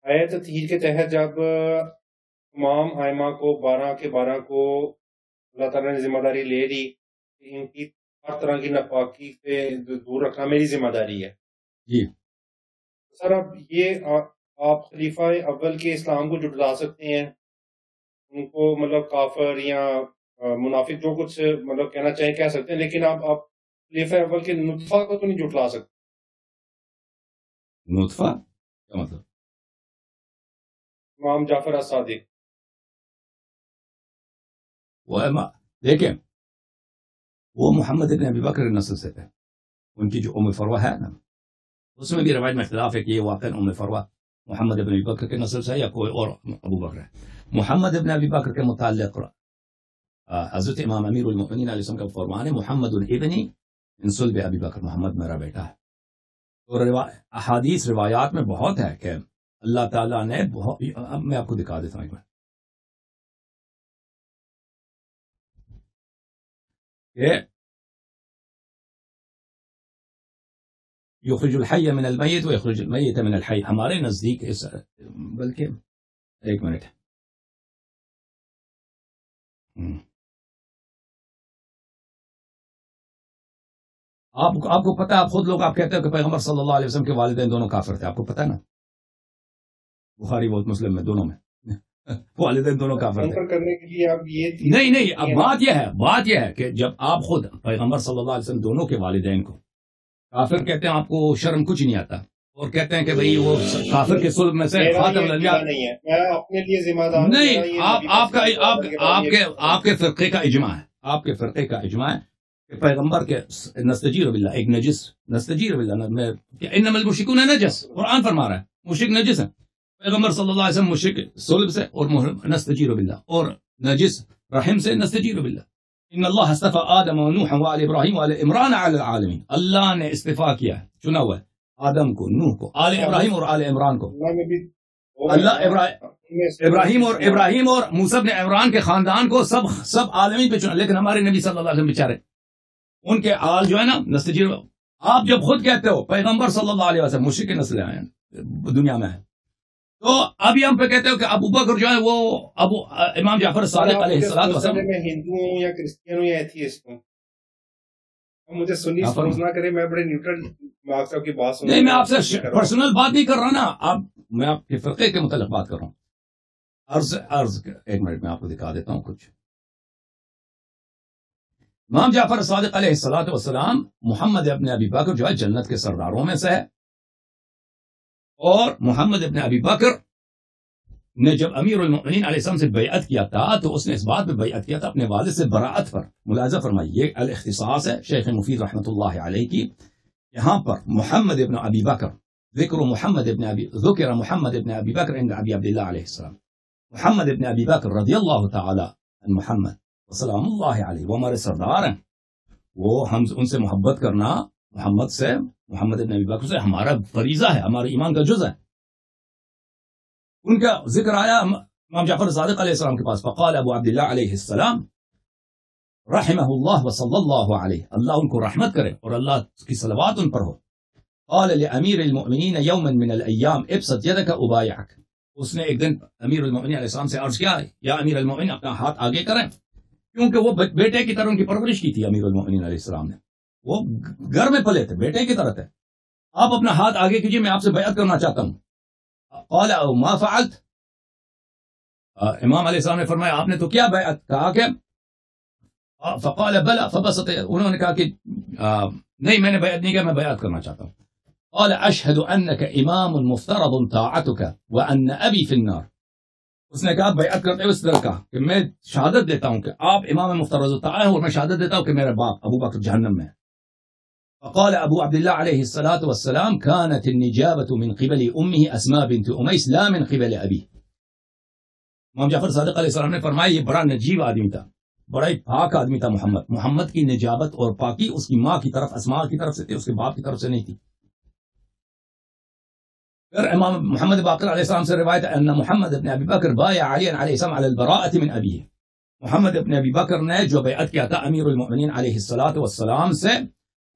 آیت تطہیر کے تحت جب تمام ائمہ کو 12 کے 12 کو اللہ تعالیٰ نے ذمہ داری لے دی کہ ان کی ہر طرح کی ناپاکی سے دور رکھنا میری ذمہ داری ہے جی سر، اب یہ آپ خلیفہ اول کے اسلام کو جھٹلا سکتے ہیں، ان کو مطلب کافر یا منافق جو کچھ مطلب کہنا چاہیں کہہ سکتے ہیں، لیکن آپ خلیفہ اول کے نطفہ کو تو نہیں جھٹلا سکتے۔ نطفہ کیا مطلب؟ امام جعفر الصادق دیکھیں وہ محمد ابن ابی بکر نسل سے تھے، ان کی جو ام فروہ ہے نا، اس میں بھی روایت میں اختلاف ہے کہ یہ واقعا ام فروہ محمد ابن ابی بکر کے نسل سے ہے یا کوئی اور ابو بکر ہے۔ محمد ابن ابی بکر کے متعلق حضرت امام امیر المؤمنین علیہ السلام کا فرمان ہے محمد ابنی من صلب ابی بکر، محمد میرا بیٹا ہے۔ تو احادیث روایات میں بہت ہے کہ اللہ تعالیٰ نے اب میں آپ کو دکھا دیتا ہوں ایک منٹ کہ یخرج الحی من المیت و یخرج المیت من الحی، ہمارے نزدیک بلکہ ایک منٹ آپ کو پتہ، آپ خود لوگ آپ کہتے ہیں کہ پیغمبر صلی اللہ علیہ وسلم کے والدین دونوں کافر تھے، آپ کو پتہ نا، بخاری و مسلم میں دونوں میں والدین دونوں کافر تھے۔ کرنے کے لیے آپ یہ نہیں اب بات یہ ہے کہ جب آپ خود پیغمبر صلی اللہ علیہ وسلم دونوں کے والدین کو کافر کہتے ہیں، آپ کو شرم کچھ نہیں آتا اور کہتے ہیں کہ بھئی وہ کافر کے صلب میں سے خاتم الانبیاء نہیں ہے، میں اپنے لیے ذمہ دار نہیں، آپ کے فرقے کا اجماع ہے، آپ کے فرقے کا اجماع ہے کہ پیغمبر کے نستجیر باللہ ایک نجس، نستجیر باللہ انما المشرکون نجس، قرآن فرما رہا ہے مشرک نجس ہے، پیغمبر صلی اللہ علیہ وسلم مشرک صلب سے اور نستجیر باللہ، اور نجس رحم سے نستجیر باللہ۔ ان اللہ اصطفى آدم و نوح و آل ابراہیم و آل عمران علی العالمین، اللہ نے استفاء کیا ہے، چنا ہوا ہے آدم کو، نوح کو، آل ابراہیم اور آل عمران کو۔ اللہ ابراہیم اور موسیٰ بن عمران کے خاندان کو سب عالمین پہ چنا، لیکن ہمارے نبی صلی اللہ علیہ وسلم بیچارے ان کے آل جو ہے نا نستجیر، آپ جب خود کہتے ہو پیغمبر صلی اللہ علیہ وسلم مشرک کی نسل آئے دنیا میں ہے، تو ابھی ہم پہ کہتے ہو کہ ابو بکر جو ہے وہ امام جعفر صادق علیہ السلام، میں ہندو ہوں یا کرسچن ہوں یا ایتھیسٹ ہوں، مجھے سنی سمجھ نہ کرے، میں بڑے نیوٹرل کی بات سن، نہیں میں آپ سے پرسنل بات نہیں کر رہا نا، میں آپ کے فرقے کے متعلق بات کر رہا ہوں۔ عرض ایک منٹ میں آپ کو دکھا دیتا ہوں کچھ۔ امام جعفر صادق علیہ السلام محمد ابن ابی بکر جو ہے جنت کے سرداروں میں سے ہے، اور محمد ابن ابی بکر نے جب امیر المؤمنین علیہ السلام سے بیعت کیا تھا تو اس نے اس بات پہ بیعت کیا تھا اپنے والد سے براءت پر۔ ملاحظہ فرمائیے، یہ الاختصاص ہے شیخ مفید رحمۃ اللہ علیہ کی، یہاں پر محمد ابن ابی بکر ذکر محمد ابن ابی بکر عند ابی عبداللہ علیہ السلام، محمد ابن ابی بکر رضی اللہ تعالی عن محمد وسلام اللہ علیہ، وہ ہمارے سردار ہیں، وہ ہم ان سے محبت کرنا محمد ابن ابی بکر سے ہمارا فریضہ ہے، ہمارے ایمان کا جز ہے۔ ان کا ذکر آیا امام جعفر صادق علیہ السلام کے پاس، فقال ابو عبداللہ علیہ السلام رحمہ اللہ وصلی اللہ علیہ، اللہ ان کو رحمت کرے اور اللہ کی صلوات ان پر ہو۔ قال لامیر المؤمنین یوما من الایام ابسط یدک ابایعک، اس نے ایک دن امیر المؤمنین علیہ السلام سے عرض کیا، یا امیر المؤمنین اپنا ہاتھ آگے کریں، کیونکہ وہ بیٹے کی طرح ان کی پرورش کی تھی امیر المؤمنین علیہ السلام نے، وہ گھر میں پلے تھے، بیٹے کی طرح تھے، آپ اپنا ہاتھ آگے کیجئے، میں آپ سے بیعت کرنا چاہتا ہوں۔ قال او ما فعلت، امام علیہ السلام نے فرمایا آپ نے تو کیا بیعت، کہا کہ فقال بلا فبسط، انہوں نے کہا کہ نہیں میں نے بیعت نہیں کیا، میں بیعت کرنا چاہتا ہوں۔ قال اشهد انك امام مفترض طاعتك وان ابي في النار، اس نے کہا بیعت کرتے ہوئے اس طرح کہا کہ میں شہادت دیتا ہوں کہ آپ امام مفترض طاعت ہیں، اور میں شہادت دیتا ہوں کہ میرا باپ ابو بکر جہنم میں ہے۔ فقال ابو عبداللہ علیہ الصلاة والسلام كانت النجابة من قبل امه اسماء بنت امیس لا من قبل ابی، امام جعفر صادق علیہ السلام نے فرمایا یہ بڑا نجیب آدمی تھا، بڑا ہی پاک آدمی تھا محمد کی نجابت اور پاکی اس کی ماں کی طرف اسماء کی طرف سے تھی، اس کے باپ کی طرف سے نہیں تھی۔ پھر امام محمد باقر علیہ السلام سے روایت ہے ان محمد ابن ابی بکر بايع علی علیہ السلام علی البراءة من ابیہ، محمد ابن ابی بکر نے جو بیعت کیا تھا امیر المؤمنین علیہ الصلوۃ والسلام سے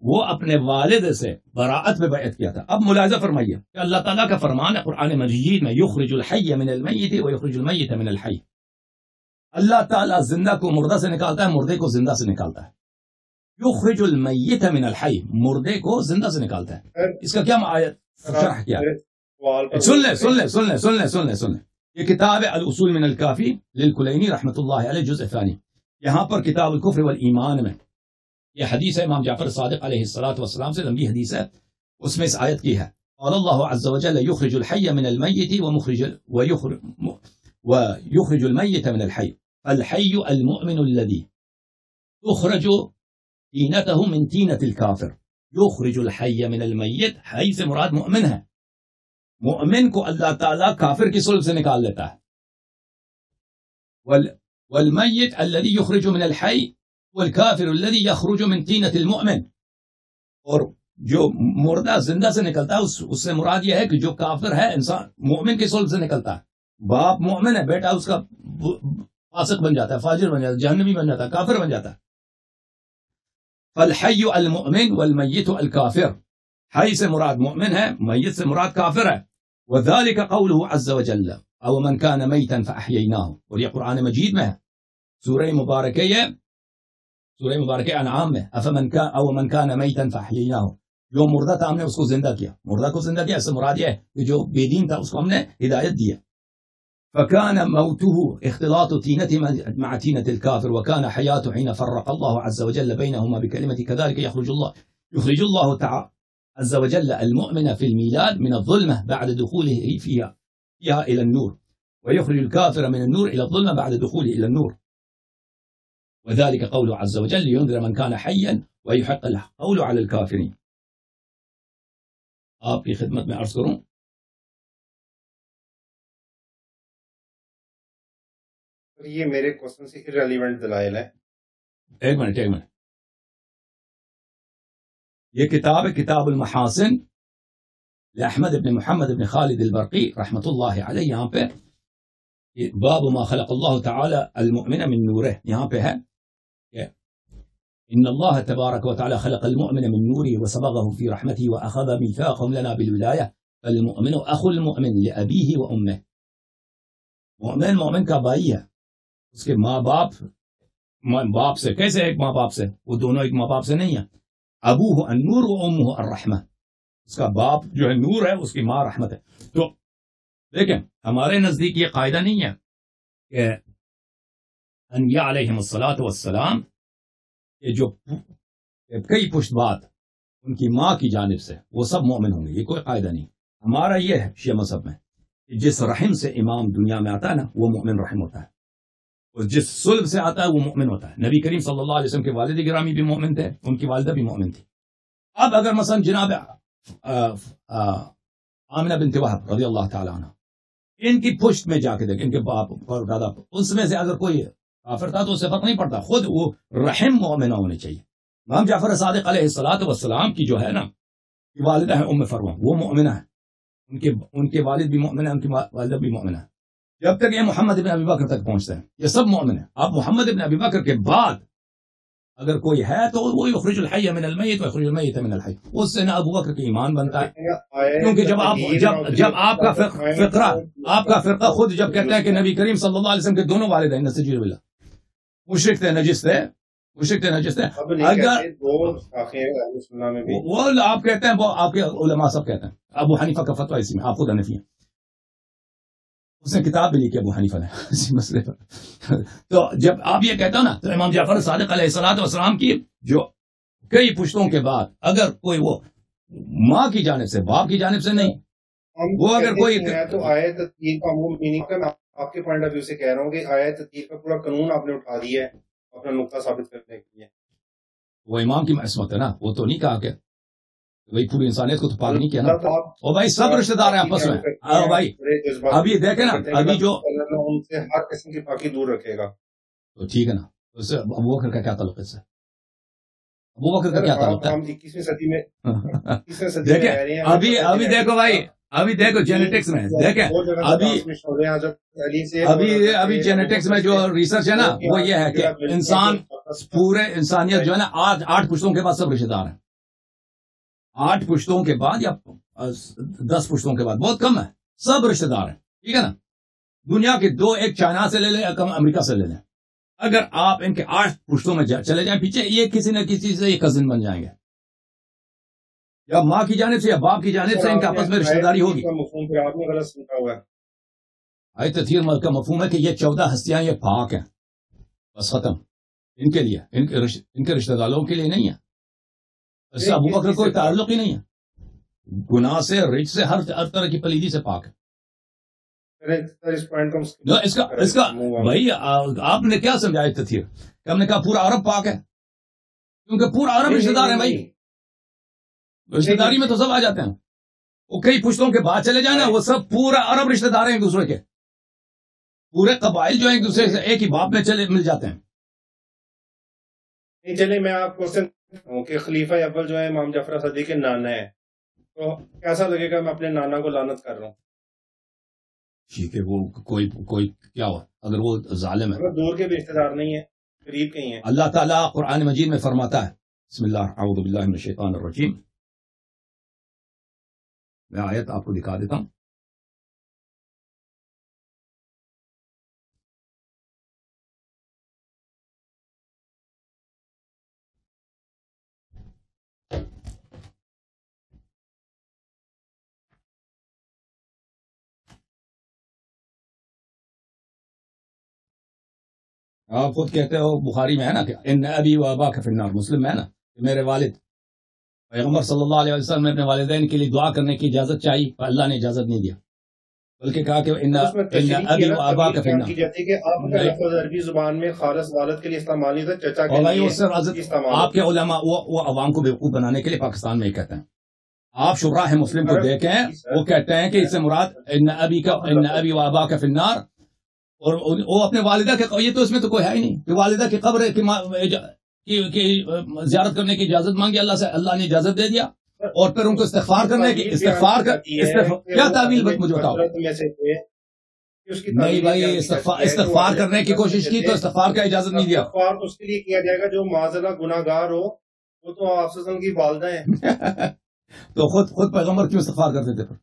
وہ اپنے والد سے براعت میں بیعت کیا تھا. اب ملاحظہ فرمائیے کہ اللہ تعالیٰ کا فرمان ہے قرآن مجید میں یخرج الحی من المیت ویخرج المیت من الحی. اللہ تعالیٰ زندہ کو مردہ سے نکالتا ہے, مردے کو زندہ سے نکالتا ہے. یخرج المیت من الحی, مردے کو زندہ سے نکالتا ہے. اس کا کیا شرح کیا؟ سن لیں. یہ کتاب ہے الاصول من الکافی للکلینی رحمۃ اللہ علیہ جزء ثانی. یہاں پر کتاب الکفر والایمان میں یہ حدیث ہے امام جعفر صادق علیہ الصلوۃ والسلام سے, لمبی حدیث ہے, اس میں اس آیت کی ہے اور اللہ عز وجل یخرج الحی من المیت ویخرج المیت من الحی. الحی المؤمن الذی تخرج طینته من طینۃ الکافر. یخرج الحی من المیت, حی سے مراد مؤمن ہے. مؤمن کو اللہ تعالیٰ کافر کی صلب سے نکال لیتا ہے. والمیت الذی یخرج من الحی والکافر الذی یخرج من طینۃ المؤمن. اور جو مردہ زندہ سے نکلتا ہے اس سے مراد یہ ہے کہ جو کافر ہے انسان مومن کی صلب سے نکلتا ہے. باپ مومن ہے, بیٹا اس کا فاسق بن جاتا ہے, فاجر بن جاتا ہے, جہنمی بن جاتا ہے, کافر بن جاتا ہے. فالحی المؤمن والمیت الکافر. حی سے مراد مومن ہے, میت سے مراد کافر ہے. وذلك قوله عز وجل او من كان میتا فاحییناه. اور یہ قرآن مجید میں ہے, سورہ مبارکہ انعام میں افمن كان او من كان میتا فاحییناه. جو مردہ تھا ہم نے اس کو زندہ کیا. مردہ کو زندہ کیا اس سے مراد یہ ہے کہ جو بے دین تھا اس کو ہم نے ہدایت دی. فكان موته اختلاط طينته مع طينة الكافر وكان حياته حين فرق الله عز وجل بينهما بكلمة كذلك يخرج الله تعالى عز وجل المؤمن في الميلاد من الظلمة بعد دخوله فيها إلى النور, ويخرج الكافر من النور إلى الظلمة بعد دخوله إلى النور. وذلك قوله عز وجل لينذر من كان حيا ويحق القول على الكافرين. آپ کی خدمت میں عرض کروں یہ میرے کوسچن سے irrelevant دلائل ہے. ایک منٹ. یہ کتاب ہے کتاب المحاسن لأحمد بن محمد بن خالد البرقی رحمۃ اللہ علیہ. یہاں پہ باب ما خلق اللہ تعالی المؤمن من نورہ, یہاں پہ ہے کہ ان اللہ تبارک و تعالی خلق المؤمن من نوره وصبغه في رحمته واخذ ميثاقهم لنا بالولايه فالمؤمن اخو المؤمن لابيه وامه. مومن کا بھائی ہے, اس کے ماں باپ سے. کیسے ایک ماں باپ سے؟ وہ دونوں ایک ماں باپ سے نہیں ہیں. ابوہ النور و امہ الرحمہ. اس کا باپ جو ہے نور ہے, اس کی ماں رحمت ہے. تو لیکن ہمارے نزدیک یہ قاعدہ نہیں ہے کہ انبیاء علیہم الصلاۃ والسلام یہ جو کئی پشت بات ان کی ماں کی جانب سے وہ سب مومن ہوں گے, یہ کوئی قاعدہ نہیں. ہمارا یہ ہے شیعہ مذہب میں کہ جس رحم سے امام دنیا میں آتا ہے نا وہ مومن رحم ہوتا ہے, اور جس صلب سے آتا ہے وہ مومن ہوتا ہے. نبی کریم صلی اللہ علیہ وسلم کے والد گرامی بھی مومن تھے, ان کی والدہ بھی مومن تھی. اب اگر مثلا جناب آمنہ بنت وہب رضی اللہ تعالیٰ عنہ, ان کی پشت میں جا کے دیکھ, ان کے باپ اور دادا, اس میں سے اگر کوئی کافر تھا تو اس سے فرق نہیں پڑتا, خود وہ رحم مومنہ ہونے چاہیے. امام جعفر صادق علیہ الصلوۃ والسلام کی جو ہے نا والدہ ہے ام فروہ, وہ مومنہ ہے. ان کے والد بھی مومن ہے, ان کی والدہ بھی مومنہ ہے. جب تک یہ محمد بن ابی بکر تک پہنچتے ہیں یہ سب مومن ہیں. اب محمد بن ابی بکر کے بعد اگر کوئی ہے تو وہ یخرج الحی من المیت ویخرج المیت من الحی, اس سے نہ ابو بکر کا ایمان بنتا ہے. کیونکہ جب آپ کا فرقہ خود جب کہتا ہے کہ نبی کریم صلی اللہ علیہ وسلم کے دونوں والدین نستجیر باللہ مشرک تھے, نجس تھے. اگر وہ آپ کہتے ہیں, وہ آپ کے علماء سب کہتے ہیں. ابو حنیفہ کا فتویٰ اسی میں, آپ خود حنفی ہیں, اس نے کتاب بھی لکھی ابو حنیفہ نے اسی مسئلے پر. تو جب آپ یہ کہتے ہو نا تو امام جعفر صادق علیہ الصلوۃ والسلام کی جو کئی پشتوں کے بعد اگر کوئی وہ ماں کی جانب سے باپ کی جانب سے نہیں, وہ اگر کوئی تو آیت تطہیر کا عموم میننگ کا میں آپ کے پوائنٹ آف ویو سے کہہ رہا ہوں کہ آیت تطہیر کا پورا قانون آپ نے اٹھا دیا ہے اپنا نقطہ ثابت کرنے کے لیے. وہ امام کی عصمت ہے نا, وہ تو نہیں کہا کہ بھائی پوری انسانیت کو تو پاک نہیں کیا نا. اور بھائی سب رشتے دار ہیں آپس میں. بھائی ابھی دیکھیں نا, ابھی جو ان سے ہر قسم کی پاکی دور رکھے گا تو ٹھیک ہے نا. اس سے ابو بکر کا کیا تعلق ہے, اس سے ابو بکر کا کیا تعلق ہے؟ ہم 21ویں صدی میں دیکھیں ابھی دیکھو بھائی, ابھی دیکھو جینیٹکس میں دیکھیں, ابھی جینیٹکس میں جو ریسرچ ہے نا وہ یہ ہے کہ انسان پورے انسانیت جو ہے نا 8 پشتوں کے بعد سب رشتے دار ہیں. 8 پشتوں کے بعد یا 10 پشتوں کے بعد، بہت کم ہے، سب رشتہ دار ہیں، ٹھیک ہے نا. دنیا کے 2، ایک چائنا سے لے لیں یا کم امریکہ سے لے لیں، اگر آپ ان کے 8 پشتوں میں چلے جائیں پیچھے، یہ کسی نہ کسی سے یہ کزن بن جائیں گے، یا ماں کی جانب سے یا باپ کی جانب سے ان کے آپس میں رشتہ داری ہوگی. آپ نے غلط سمجھا ہوا ہے. آیت تطہیر کا مفہوم ہے کہ یہ 14 ہستیاں یہ پاک ہیں، بس ختم. ان کے لیے، ان کے رشتہ داروں کے لیے نہیں ہے. اس سے ابو بکر کوئی تعلق ہی نہیں ہے. گناہ سے، رچ سے، ہر طرح کی پلیدی سے پاک ہے. اس کا بھائی آپ نے کیا سمجھا آیت تطہیر؟ کہ ہم نے کہا پورا عرب پاک ہے، کیونکہ پورا عرب رشتہ دار ہیں بھائی. رشتہ داری میں تو سب آ جاتے ہیں. وہ کئی پشتوں کے بعد چلے جانا، وہ سب پورا عرب رشتہ دار ہیں ایک دوسرے کے. پورے قبائل جو ہیں ایک دوسرے سے ایک ہی باپ میں مل جاتے ہیں. چلے میں آپ کو کہ خلیفہ اول جو ہے امام جعفر صادق کے نانا ہے، تو کیسا لگے گا میں اپنے نانا کو لعنت کر رہا ہوں؟ ٹھیک ہے، وہ کوئی کیا ہوا اگر وہ ظالم ہے، دور کے بھی رشتہ دار نہیں ہے، قریب کے ہی ہیں. اللہ تعالیٰ قرآن مجید میں فرماتا ہے، بسم اللہ اعوذ باللہ من الشیطان الرجیم. میں آیت آپ کو دکھا دیتا ہوں. آپ خود کہتے ہو بخاری میں ہے نا کہ ان ابی و اباک فی النار، مسلم میں ہے نا کہ میرے والد، پیغمبر صلی اللہ علیہ وسلم نے اپنے والدین کے لیے دعا کرنے کی اجازت چاہی، پر اللہ نے اجازت نہیں دیا، بلکہ کہا کہ ان ابی و اباک فی النار. عربی زبان میں خالص والد کے لیے استعمال نہیں تھا، چچا کے لیے. آپ کے علماء وہ عوام کو بیوقوف بنانے کے لیے پاکستان میں ہی کہتے ہیں. آپ شراح مسلم کو دیکھیں، وہ کہتے ہیں کہ اس سے مراد ان ابی و اباک فی النار، اور وہ اپنے والدہ کے، یہ تو اس میں تو کوئی ہے ہی نہیں کہ والدہ کی قبر کی زیارت کرنے کی اجازت مانگی اللہ سے، اللہ نے اجازت دے دیا، اور پھر ان کو استغفار کرنے کی کیا تعویل مجھے بتاؤ. نہیں بھائی، استغفار کرنے کی کوشش کی تو استغفار کا اجازت نہیں دیا. استغفار اس کے لیے کیا جائے گا جو معذرہ گناہ گار ہو، وہ تو آپ سے کی والدہ ہیں. تو خود پیغمبر کیوں استغفار کرتے تھے؟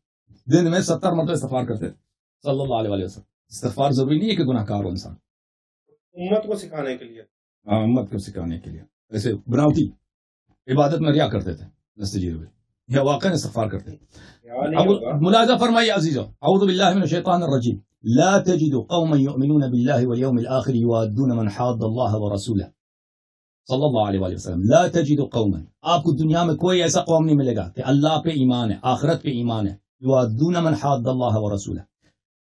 دن میں 70 مرتبہ استغفار کرتے تھے صلی اللہ علیہ وسلم. استغفار ضروری نہیں ہے کہ گناہ کار ہو انسان، امت کو سکھانے کے لیے. امت کو سکھانے کے لیے. ایسے بناوٹی عبادت میں ریا کرتے تھے نستجیر ہوئے، یا واقعا استغفار کرتے تھے. ملاحظہ فرمائیے عزیزو، اعوذ باللہ من الشیطان الرجیم. لا تجد قوما يؤمنون بالله واليوم الآخر يوادون من حاد الله ورسوله صلی اللہ علیہ وسلم. لا تجد قوما، آپ کو دنیا میں کوئی ایسا قوم نہیں ملے گا کہ اللہ پہ ایمان ہے، آخرت پہ ایمان ہے، يوادون من حاد الله ورسوله،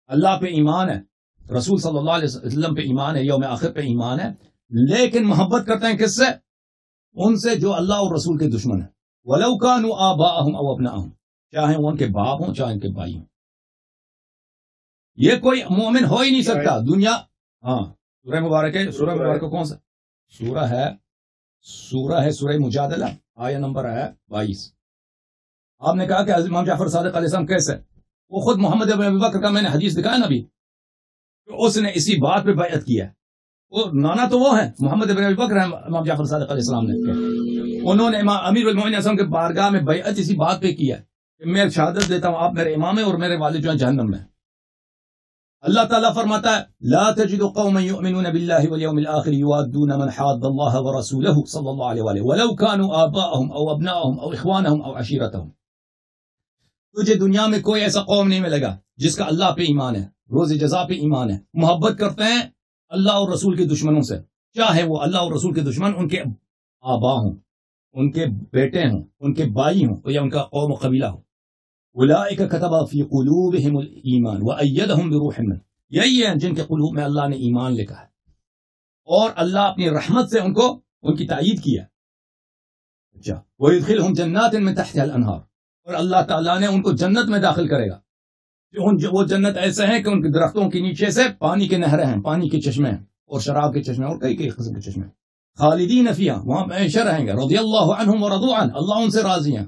اللہ پہ ایمان ہے، رسول صلی اللہ علیہ وسلم پہ ایمان ہے، یوم آخر پہ ایمان ہے، لیکن محبت کرتے ہیں کس سے؟ ان سے جو اللہ اور رسول کے دشمن ہیں. وَلَوْ كَانُوا آبَاءَهُمْ أَوْ أَبْنَاءَهُمْ، چاہے وہ ان کے باپ ہوں چاہے ان کے بھائی ہوں. یہ کوئی مومن ہو ہی نہیں سکتا دنیا. ہاں، سورہ مبارک ہے. سورہ مبارک کون سا سورہ ہے سورہ مجادلہ، آیہ نمبر ہے 22. آپ نے کہا کہ امام جعفر صادق علیہ السلام کیسے؟ وہ خود محمد ابن ابی بکر کا میں نے حدیث دکھایا نا ابھی، اس نے اسی بات پہ بیعت کیا. وہ نانا تو وہ ہیں محمد ابن ابی بکر ہیں، امام جعفر صادق علیہ السلام نے، انہوں نے امیر المومنین اعظم کے بارگاہ میں بیعت اسی بات پہ کیا کہ میں شہادت دیتا ہوں آپ میرے امام ہیں اور میرے والد جو ہیں جہنم میں. اللہ تعالیٰ فرماتا ہے لا تجد قوما يؤمنون بالله واليوم الآخر يوادون من حاد الله ورسوله صلی اللہ علیہ وآلہ ولو كانوا آباءهم او ابناءهم او اخوانهم او عشیرتهم. تجھے دنیا میں کوئی ایسا قوم نہیں ملے گا جس کا اللہ پہ ایمان ہے، روز جزا پہ ایمان ہے، محبت کرتے ہیں اللہ اور رسول کے دشمنوں سے، چاہے وہ اللہ اور رسول کے دشمن ان کے آبا ہوں، ان کے بیٹے ہوں، ان کے بھائی ہوں، یا ان کا قوم و قبیلہ ہو. اولئک کتب فی قلوبہم الایمان وایدہم بروح منہ، یہی ہیں جن کے قلوب میں اللہ نے ایمان لکھا ہے اور اللہ اپنی رحمت سے ان کی تائید کیا. اچھا، ویدخلہم جنات من تحتها الانہار، اور اللہ تعالیٰ نے ان کو جنت میں داخل کرے گا. وہ جنت ایسے ہیں کہ ان کے درختوں کے نیچے سے پانی کے نہریں ہیں، پانی کے چشمے ہیں، اور شراب کے چشمے، اور کئی قسم کے چشمے. خالدین فیہا، وہاں ہمیشہ رہیں گے. رضی اللہ عنہم ورضوا عنہ، اللہ ان سے راضی ہیں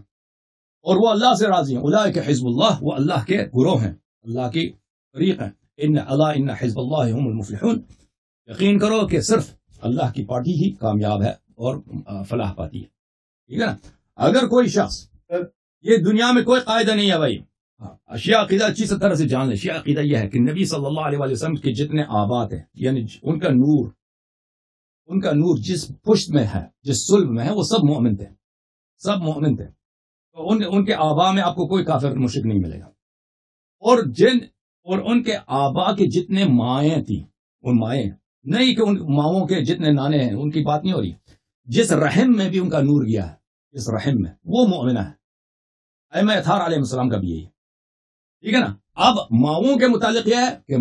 اور وہ اللہ سے راضی ہیں. اولئک حزب اللہ، وہ اللہ کے گروہ ہیں، اللہ کی فریق ہیں. ان حزب اللہ هم المفلحون، یقین کرو کہ صرف اللہ کی پارٹی ہی کامیاب ہے اور فلاح پاتی ہے. ٹھیک ہے نا؟ اگر کوئی شخص یہ دنیا میں کوئی قاعدہ نہیں ہے بھائی. شیعہ عقیدہ اچھی طرح سے جان لیں. شیعہ عقیدہ یہ ہے کہ نبی صلی اللہ علیہ وسلم کے جتنے آباد ہیں، یعنی ان کا نور جس پشت میں ہے، جس صلب میں ہے، وہ سب مومن تھے، سب مومن تھے. تو ان کے آبا میں آپ کو کوئی کافر مشرک نہیں ملے گا. اور ان کے آبا کے جتنے مائیں تھیں، ان مائیں نہیں کہ ان ماؤں کے جتنے نانے ہیں، ان کی بات نہیں ہو رہی. جس رحم میں بھی ان کا نور گیا ہے، اس رحم میں وہ مومنہ ہے. ائمہ اطہار علیہ السلام کا بھی یہی ہے. ٹھیک ہے نا. اب ماؤں کے متعلق یہ ہے کہ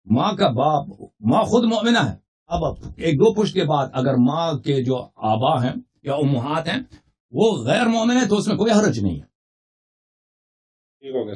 ماں کا باپ، ماں خود مومنہ ہے. اب ایک دو پشت کے بعد اگر ماں کے جو آبا ہیں یا امہات ہیں وہ غیر مومن ہیں تو اس میں کوئی حرج نہیں ہے. ٹھیک ہو گیا.